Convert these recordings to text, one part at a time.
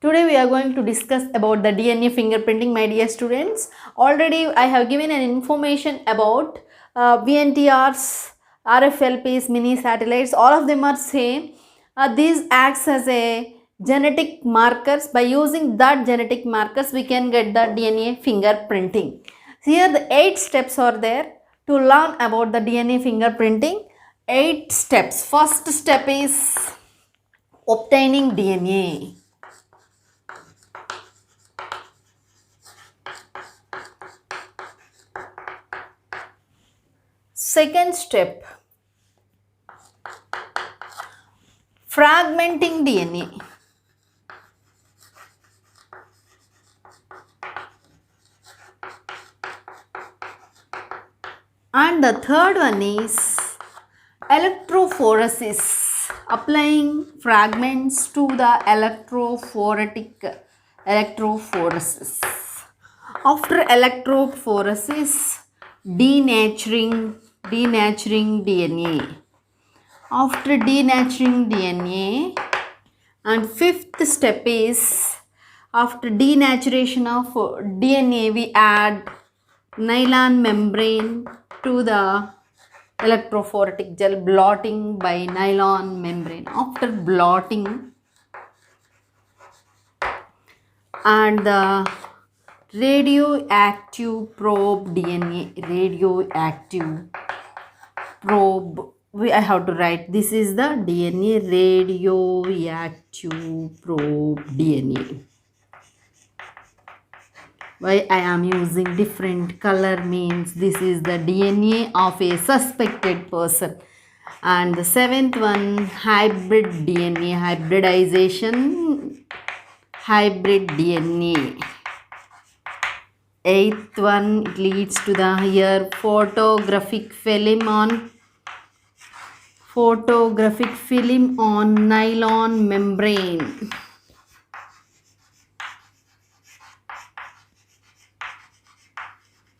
Today we are going to discuss about the DNA fingerprinting, my dear students. Already I have given an information about VNTRs, RFLPs, mini satellites, all of them are same. These acts as a genetic markers. By using that genetic markers we can get the DNA fingerprinting. Here the 8 steps are there to learn about the DNA fingerprinting. 8 steps. First step is obtaining DNA. Second step, fragmenting DNA. And the third one is electrophoresis, applying fragments to the electrophoresis. After electrophoresis, denaturing DNA. After denaturing DNA, and fifth step is after denaturation of DNA, we add nylon membrane to the electrophoretic gel, blotting by nylon membrane. After blotting, and the radioactive probe DNA, radioactive probe, I have to write, this is the DNA, radioactive probe DNA. Why I am using different color means this is the DNA of a suspected person. And the seventh one, hybrid DNA, hybridization, hybrid DNA. Eighth one, it leads to the here photographic film on nylon membrane.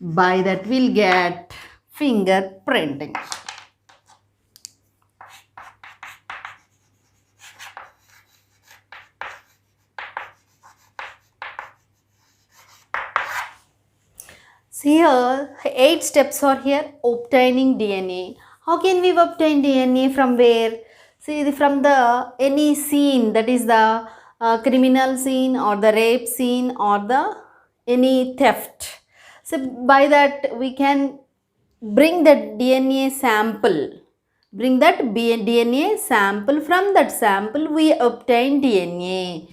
By that we'll get fingerprinting. See here, 8 steps are here. Obtaining DNA. How can we obtain DNA? From where? See, from the any scene, that is the criminal scene or the rape scene or the any theft. So by that we can bring that DNA sample. Bring that DNA sample. From that sample we obtain DNA.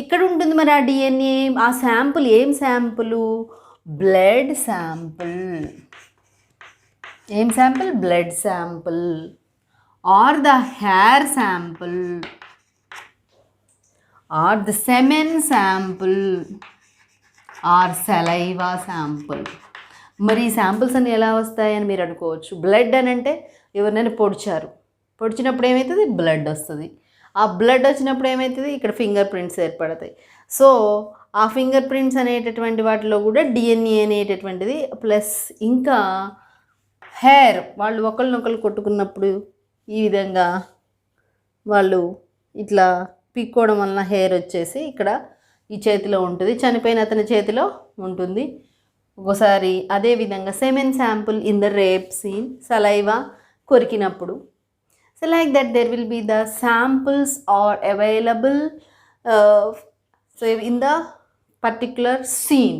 ఇక్కడ ఉంటుంది మరి ఆ DNA, ఆ sample ఏం sample? Blood sample. ఏం sample? Blood sample. Or the hair sample, or the semen sample, or saliva sample. మరి ఈ samples అన్ని ఎలా వస్తాయని మీరు అనుకోవచ్చు. బ్లడ్ అని అంటే ఎవరినైనా పొడిచినప్పుడు ఏమవుతుంది? బ్లడ్ వస్తుంది. ఆ బ్లడ్ వచ్చినప్పుడు ఏమవుతుంది? ఇక్కడ ఫింగర్ ప్రింట్స్ ఏర్పడతాయి. సో ఆ ఫింగర్ ప్రింట్స్ అనేటటువంటి వాటిలో కూడా డిఎన్ఏ అనేటటువంటిది ప్లస్ ఇంకా హెయిర్, వాళ్ళు ఒకరినొకరు కొట్టుకున్నప్పుడు ఈ విధంగా వాళ్ళు ఇట్లా పీక్కోవడం వలన హెయిర్ వచ్చేసి ఇక్కడ ఈ చేతిలో ఉంటుంది, చనిపోయిన అతని చేతిలో ఉంటుంది. ఒకసారి అదేవిధంగా semen sample in the rape scene, saliva కొరికినప్పుడు. So like that there will be the samples are available so in the particular scene,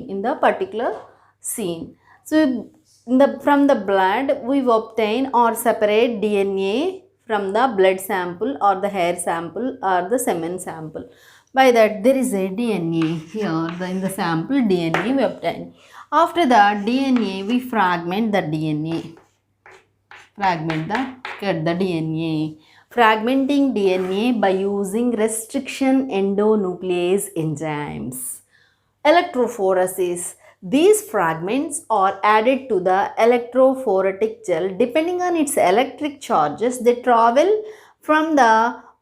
So from the blood we obtain or separate DNA from the blood sample or the hair sample or the semen sample. By that there is a DNA here, in the sample DNA we obtain. After that DNA we fragment the DNA. Get the DNA. Fragmenting DNA by using restriction endonuclease enzymes. Electrophoresis. These fragments are added to the electrophoretic gel. Depending on its electric charges, they travel from the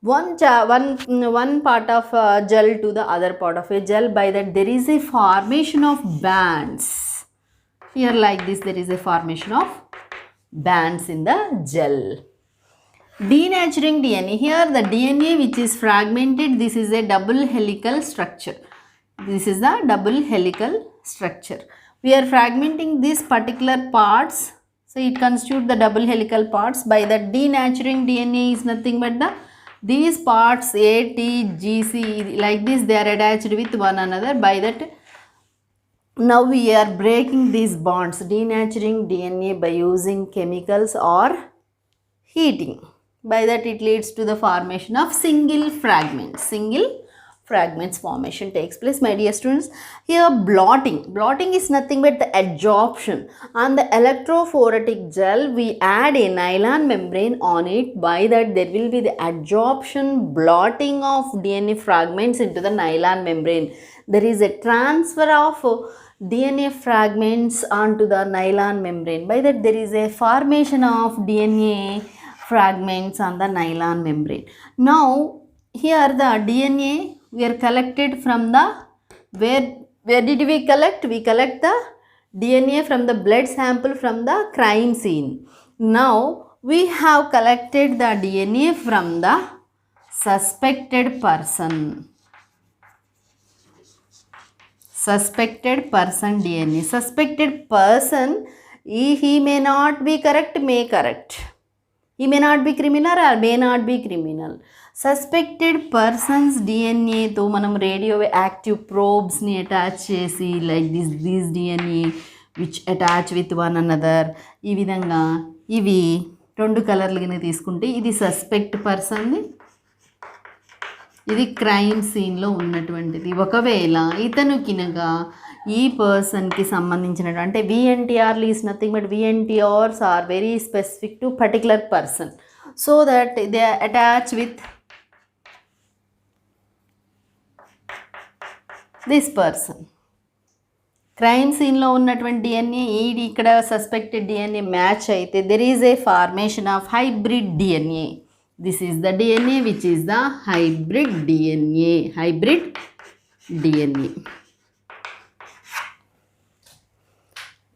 one part of gel to the other part of a gel. By that there is a formation of bands. Here like this there is a formation of bands in the gel. Denaturing DNA. Here the DNA which is fragmented, this is a double helical structure. This is the double helical structure. We are fragmenting these particular parts. So it constitutes the double helical parts. By the denaturing DNA is nothing but these parts A, T, G, C, like this they are attached with one another. By that now we are breaking these bonds, denaturing DNA by using chemicals or heating. By that it leads to the formation of single fragments. Single fragments formation takes place, my dear students. Here blotting is nothing but the adsorption. On the electrophoretic gel we add a nylon membrane on it. By that there will be the adsorption, blotting of DNA fragments into the nylon membrane. There is a transfer of DNA fragments onto the nylon membrane. By that there is a formation of DNA fragments on the nylon membrane. Now here the DNA we are collected from the, where did we collect? We collect the DNA from the blood sample from the crime scene. Now we have collected the DNA from the suspected person. Suspected person DNA. Suspected person, he may not be correct, may correct. He may not be criminal or may not be criminal. Suspected persons DNA తో మనం radio active probesని attach చేసి like this DNA which attach with one another. ఈ విధంగా ఇవి 2 కలర్లుగానే తీసుకుంటే ఇది suspect పర్సన్ది, ఇది crime సీన్లో ఉన్నటువంటిది. ఒకవేళ ఇతను కినగా ఈ పర్సన్కి సంబంధించిన అంటే VNTRలు is nothing but VNTRs are very specific to particular person. So that they attach with this person. Crime సీన్లో ఉన్నటువంటి DNA ఈడి ఇక్కడ సస్పెక్టెడ్ DNA మ్యాచ్ అయితే there is a formation of hybrid DNA. This is the DNA which is the hybrid DNA. Hybrid DNA.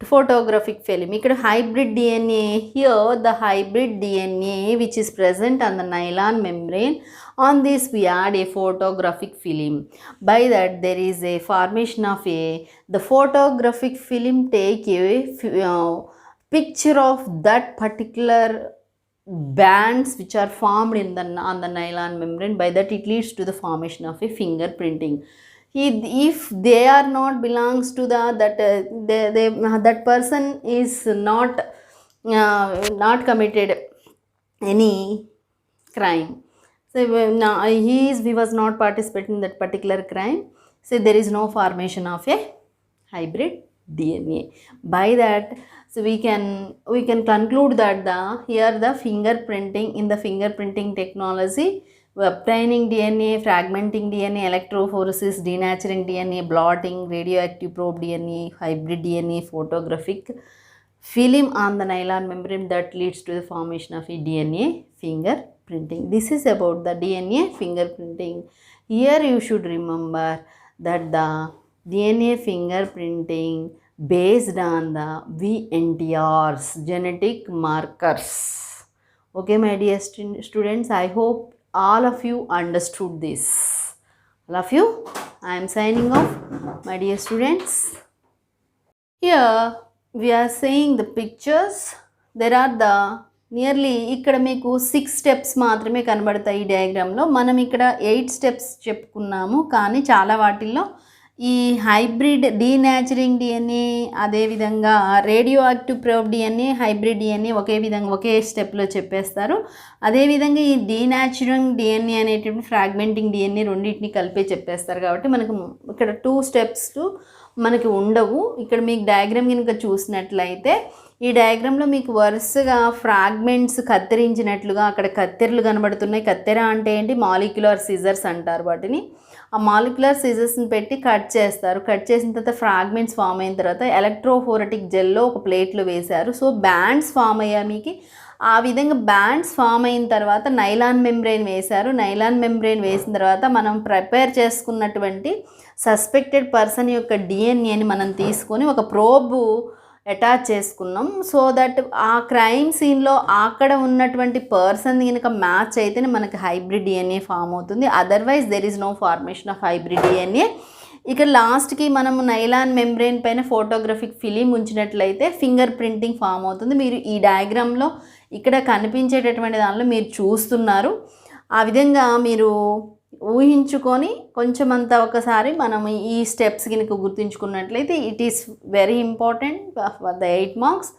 Photographic film. Ikkada hybrid DNA. Here the hybrid DNA which is present on the nylon membrane. On this we add a photographic film. By that there is a formation of the photographic film take a picture of that particular bands which are formed in on the nylon membrane. By that it leads to the formation of a fingerprinting. If they are not belongs to the that person is not committed any crime, so he was not participating in that particular crime, so there is no formation of a hybrid DNA. By that so we can conclude that here the fingerprinting, in the fingerprinting technology, obtaining DNA, fragmenting DNA, electrophoresis, denaturing DNA, blotting, radioactive probe DNA, hybrid DNA, photographic film on the nylon membrane, that leads to the formation of a DNA fingerprinting. This is about the DNA fingerprinting. Here you should remember that the DNA fingerprinting based on the VNTRs, genetic markers. Okay, my dear students, I hope all of you understood this. All of you, I am signing off, my dear students. Here we are seeing the pictures. There are the nearly ఇక్కడ మీకు 6 steps మాత్రమే కనబడతాయి ఈ డయాగ్రామ్లో. మనం ఇక్కడ 8 steps చెప్పుకున్నాము, కానీ చాలా వాటిల్లో ఈ హైబ్రిడ్ డీనాచురింగ్ DNA, అదేవిధంగా radio active probe DNA, hybrid DNA ఒకే స్టెప్లో చెప్పేస్తారు. అదేవిధంగా ఈ డీనాచురింగ్ DNA అనేటువంటి ఫ్రాగ్మెంటింగ్ DNA రెండింటిని కలిపే చెప్పేస్తారు. కాబట్టి మనకు ఇక్కడ 2 స్టెప్స్ మనకి ఉండవు. ఇక్కడ మీకు డయాగ్రామ్ కనుక చూసినట్లయితే ఈ డయాగ్రామ్లో మీకు వరుసగా ఫ్రాగ్మెంట్స్ కత్తిరించినట్లుగా అక్కడ కత్తెరలు కనబడుతున్నాయి. కత్తెర అంటే ఏంటి? మాలిక్యులర్ సిజర్స్ అంటారు వాటిని. ఆ మాలిక్యులర్ సిజర్స్ని పెట్టి కట్ చేస్తారు. కట్ చేసిన తర్వాత ఫ్రాగ్మెంట్స్ ఫామ్ అయిన తర్వాత ఎలక్ట్రోఫోరెటిక్ జెల్లో ఒక ప్లేట్లో వేశారు. సో బ్యాండ్స్ ఫామ్ అయ్యాయి మీకు. ఆ విధంగా బ్యాండ్స్ ఫామ్ అయిన తర్వాత నైలాన్ మెంబ్రెయిన్ వేశారు. నైలాన్ మెంబ్రెయిన్ వేసిన తర్వాత మనం ప్రిపేర్ చేసుకున్నటువంటి సస్పెక్టెడ్ పర్సన్ యొక్క DNAని మనం తీసుకొని ఒక ప్రోబ్ అటాచ్ చేసుకున్నాం. సో దట్ ఆ క్రైమ్ సీన్లో అక్కడ ఉన్నటువంటి పర్సన్ కనుక మ్యాచ్ అయితేనే మనకి హైబ్రిడ్ డిఎన్ఏ ఫామ్ అవుతుంది. Otherwise there is no formation of hybrid DNA. ఇక్కడ లాస్ట్కి మనము నైలాన్ మెంబ్రెయిన్ పైన ఫోటోగ్రఫిక్ ఫిలిం ఉంచినట్లయితే ఫింగర్ ప్రింటింగ్ ఫామ్ అవుతుంది. మీరు ఈ డయాగ్రామ్లో ఇక్కడ కనిపించేటటువంటి దానిలో మీరు చూస్తున్నారు. ఆ విధంగా మీరు ఊహించుకొని కొంచెం అంతా ఒకసారి మనం ఈ స్టెప్స్ కనుక గుర్తుంచుకున్నట్లయితే it is very important for the 8 marks.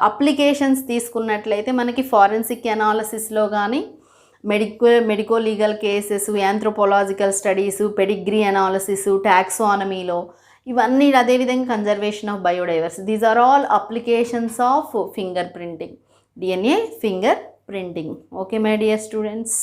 Applications తీసుకున్నట్లయితే మనకి ఫారెన్సిక్ అనాలిసిస్లో కానీ medico legal cases, anthropological studies, pedigree analysis, టాక్సానమీలో ఇవన్నీ, అదేవిధంగా conservation of biodiversity, these are all applications of fingerprinting, DNA fingerprinting. Okay my dear students.